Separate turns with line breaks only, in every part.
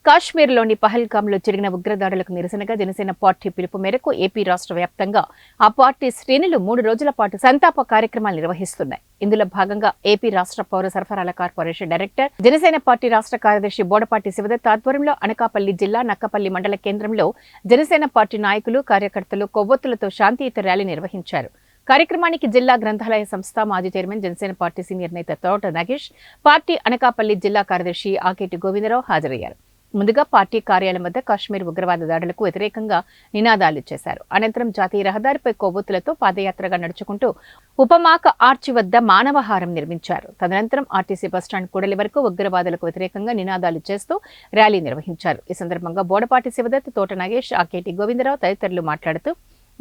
కాశ్మీర్లోని పహల్గామ్లో జరిగిన ఉగ్రదాడులకు నిరసనగా జనసేన పార్టీ పిలుపు మేరకు ఏపీ రాష్ట్ర వ్యాప్తంగా ఆ పార్టీ శ్రేణులు 3 రోజుల పాటు సంతాప కార్యక్రమాలు నిర్వహిస్తున్నాయి. ఇందులో భాగంగా ఏపీ రాష్ట్ర పౌర సరఫరాల కార్పొరేషన్ డైరెక్టర్, జనసేన పార్టీ రాష్ట్ర కార్యదర్శి బోడపాటి శివదత్ ఆధ్వర్యంలో అనకాపల్లి జిల్లా నక్కపల్లి మండల కేంద్రంలో జనసేన పార్టీ నాయకులు, కార్యకర్తలు కొవ్వొత్తులతో శాంతియుత ర్యాలీ నిర్వహించారు. కార్యక్రమానికి జిల్లా గ్రంథాలయ సంస్థ మాజీ చైర్మన్, జనసేన పార్టీ సీనియర్ నేత తోట నాగేష్, పార్టీ అనకాపల్లి జిల్లా కార్యదర్శి ఆకేటి గోవిందరావు హాజరయ్యారు. ముందుగా పార్టీ కార్యాలయం వద్ద కాశ్మీర్ ఉగ్రవాద దాడులకు వ్యతిరేకంగా నినాదాలు చేశారు. అనంతరం జాతీయ రహదారిపై కొవ్వొత్తులతో పాదయాత్రగా నడుచుకుంటూ ఉపమాక ఆర్చి వద్ద మానవహారం నిర్మించారు. తదనంతరం ఆర్టీసీ బస్టాండ్ కూడలి వరకు ఉగ్రవాదులకు వ్యతిరేకంగా నినాదాలు చేస్తూ ర్యాలీ నిర్వహించారు. ఈ సందర్భంగా బోడపాటి శివదత్, తోట నాగేష్, ఆకేటి గోవిందరావు తదితరులు మాట్లాడుతూ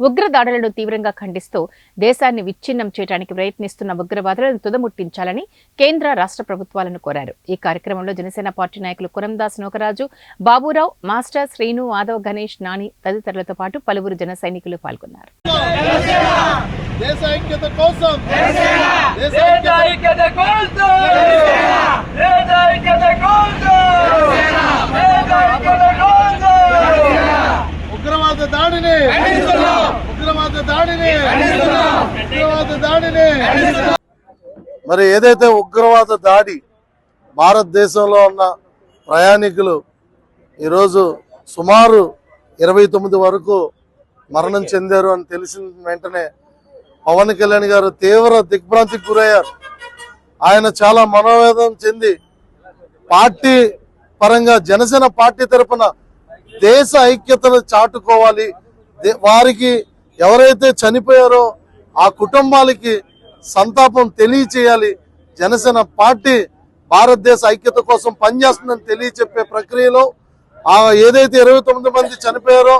ఉగ్రదాడులను తీవ్రంగా ఖండిస్తూ దేశాన్ని విచ్ఛిన్నం చేయడానికి ప్రయత్నిస్తున్న ఉగ్రవాదులను తుదముట్టించాలని కేంద్ర, రాష్ట్ర ప్రభుత్వాలను కోరారు. ఈ కార్యక్రమంలో జనసేన పార్టీ నాయకులు కురందాస్ నోకరాజు, బాబురావు, మాస్టర్, శ్రీను, మాధవ్, గణేష్, నాని తదితరులతో పాటు పలువురు జన సైనికులు పాల్గొన్నారు.
మరి ఏదైతే ఉగ్రవాద దాడి భారతదేశంలో ఉన్న ప్రయాణికులు ఈరోజు సుమారు 29 వరకు మరణం చెందారు అని తెలిసిన వెంటనే పవన్ కళ్యాణ్ గారు తీవ్ర దిగ్భ్రాంతికి గురయ్యారు. ఆయన చాలా మనోవేదన చెంది పార్టీ పరంగా జనసేన పార్టీ తరఫున దేశ ఐక్యతను చాటుకోవాలి, వారికి ఎవరైతే చనిపోయారో ఆ కుటుంబాలకి సంతాపం తెలియచేయాలి, జనసేన పార్టీ భారతదేశ ఐక్యత కోసం పనిచేస్తుందని తెలియచెప్పే ప్రక్రియలో ఏదైతే 29 మంది చనిపోయారో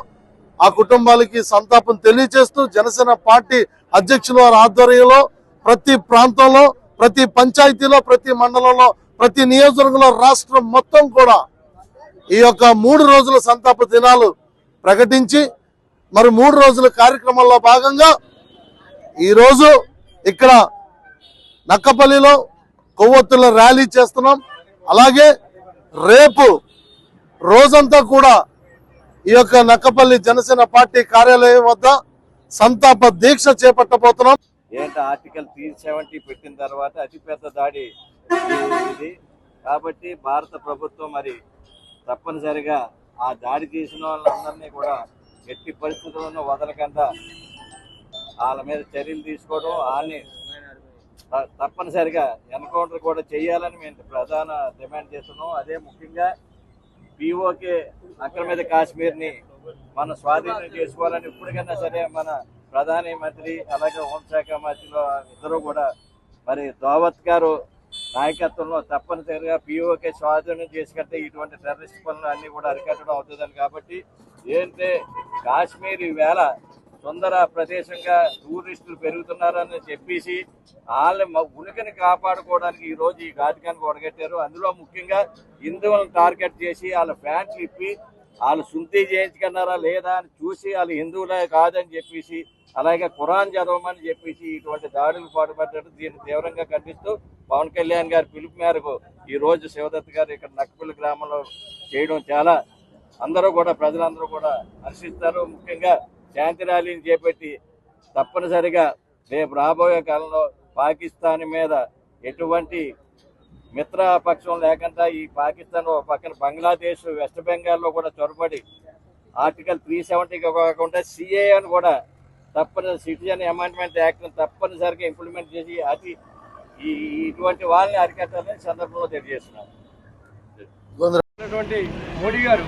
ఆ కుటుంబాలకి సంతాపం తెలియచేస్తూ జనసేన పార్టీ అధ్యక్షుల వారి ఆధ్వర్యంలో ప్రతి ప్రాంతంలో, ప్రతి పంచాయతీలో, ప్రతి మండలంలో, ప్రతి నియోజకవర్గంలో, రాష్ట్రం మొత్తం కూడా ఈ యొక్క 3 రోజుల సంతాప దినాలు ప్రకటించి మరి 3 రోజుల కార్యక్రమంలో భాగంగా ఈరోజు ఇక్కడ నక్కపల్లిలో కొవ్వొత్తుల ర్యాలీ చేస్తున్నాం. అలాగే రేపు రోజంతా కూడా ఈ యొక్క నక్కపల్లి జనసేన పార్టీ కార్యాలయం వద్ద సంతాప దీక్ష చేపట్టబోతున్నాం.
ఆర్టికల్ 370 పెట్టిన తర్వాత అతిపెద్ద దాడి ఇది కాబట్టి భారత ప్రభుత్వం మరి తప్పనిసరిగా ఆ దాడి చేసిన వాళ్ళందరినీ కూడా ఎట్టి పరిస్థితుల్లోనూ వదలకుండా వాళ్ళ మీద చర్యలు తీసుకోవడం, వాళ్ళని తప్పనిసరిగా ఎన్కౌంటర్ కూడా చేయాలని మేము ప్రధాన డిమాండ్ చేస్తున్నాం. అదే ముఖ్యంగా పీఓకే అక్రమిత కాశ్మీర్ని మనం స్వాధీనం చేసుకోవాలని ఇప్పటికైనా సరే మన ప్రధాని మంత్రి అలాగే హోంశాఖ మంత్రిలో ఇద్దరు కూడా మరి దావత్ గారు నాయకత్వంలో తప్పనిసరిగా పీఓకే స్వాధీనం చేసుకుంటే ఇటువంటి టెర్రరిస్ట్ పనులు అన్ని కూడా అరికట్టడం అవుతుందని. కాబట్టి ఏంటంటే కాశ్మీర్ ఈవేళ సుందర ప్రదేశంగా టూరిస్టులు పెరుగుతున్నారని చెప్పేసి వాళ్ళ ఉనికిని కాపాడుకోవడానికి ఈ రోజు ఈ ఘాతకాన్ని ఒడగట్టారు. అందులో ముఖ్యంగా హిందువులను టార్గెట్ చేసి వాళ్ళ ప్యాంట్లు ఇప్పి వాళ్ళు శుద్ధి చేయించుకున్నారా లేదా అని చూసి వాళ్ళు హిందువులే కాదని చెప్పేసి, అలాగే ఖురాన్ చదవమని చెప్పేసి ఇటువంటి దాడులు పాటుపడ్డారు. దీన్ని తీవ్రంగా ఖండిస్తూ పవన్ కళ్యాణ్ గారి పిలుపు మేరకు ఈ రోజు శివదత్ గారు ఇక్కడ నక్కపల్లి గ్రామంలో చేయడం చాలా అందరూ కూడా ప్రజలందరూ కూడా హర్షిస్తారు. ముఖ్యంగా శాంతి ర్యాలీని చేపట్టి తప్పనిసరిగా రేపు రాబోయే కాలంలో పాకిస్తాన్ మీద ఎటువంటి మిత్రపక్షం లేకుండా ఈ పాకిస్తాన్ పక్కన బంగ్లాదేశ్, వెస్ట్ బెంగాల్లో కూడా చొరబడి ఆర్టికల్ 370 కాకుండా సిఏఏని కూడా తప్పనిసరి సిటిజన్ అమెండ్మెంట్ యాక్ట్ని తప్పనిసరిగా ఇంప్లిమెంట్ చేసి ఇటువంటి వాళ్ళని అరికట్టాలని సందర్భంలో తెలియజేస్తున్నారు.
మోడీ గారు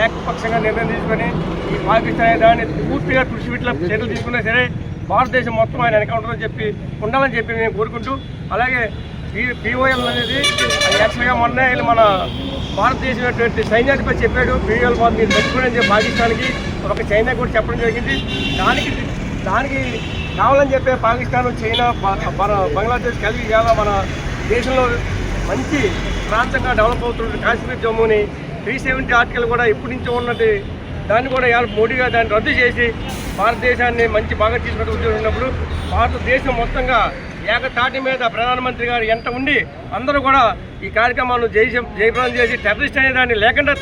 ఏకపక్షంగా నిర్ణయం తీసుకొని ఈ పాకిస్తాన్ దాన్ని పూర్తిగా తుడిచిపెట్టిన చర్యలు తీసుకున్నా సరే భారతదేశం మొత్తం ఆయన ఎన్కౌంటర్ చెప్పి ఉండాలని చెప్పి మేము కోరుకుంటూ, అలాగే పీఓఎల్ అనేది యాక్చువల్గా మొన్న మన భారతదేశం సైన్యాధిపతి చెప్పాడు పీఓఎల్ మీరు తెచ్చుకోండి చెప్పి పాకిస్తాన్కి ఒక చైనా కూడా చెప్పడం జరిగింది. దానికి కావాలని చెప్పే పాకిస్తాన్, చైనా, బంగ్లాదేశ్ కలిగి ఇవాళ మన దేశంలో మంచి ప్రాంతంగా డెవలప్ అవుతున్న కాశ్మీర్, జమ్మూని 370 ఆర్టికల్ కూడా ఇప్పటి నుంచో ఉన్నది. దాన్ని కూడా ఇవాళ మోడీ గారు దాన్ని రద్దు చేసి భారతదేశాన్ని మంచి బాగా తీసుకునే ఉద్యోగం ఉన్నప్పుడు భారతదేశం మొత్తంగా ఏకతాటి మీద ప్రధానమంత్రి గారు ఎంట ఉండి అందరూ కూడా ఈ కార్యక్రమాలను జయప్రదం చేసి టెర్రరిస్ట్ అనే దాన్ని లేకుండా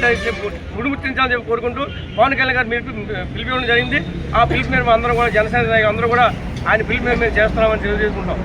ముడిముట్టించాలని చెప్పి కోరుకుంటూ పవన్ కళ్యాణ్ గారు పిలుపు ఇవ్వడం జరిగింది. ఆ పిలుపు మీద అందరూ కూడా జనసేన అందరూ కూడా ఆయన పిలుపు మీద మేము చేస్తున్నామని తెలియజేసుకుంటాం.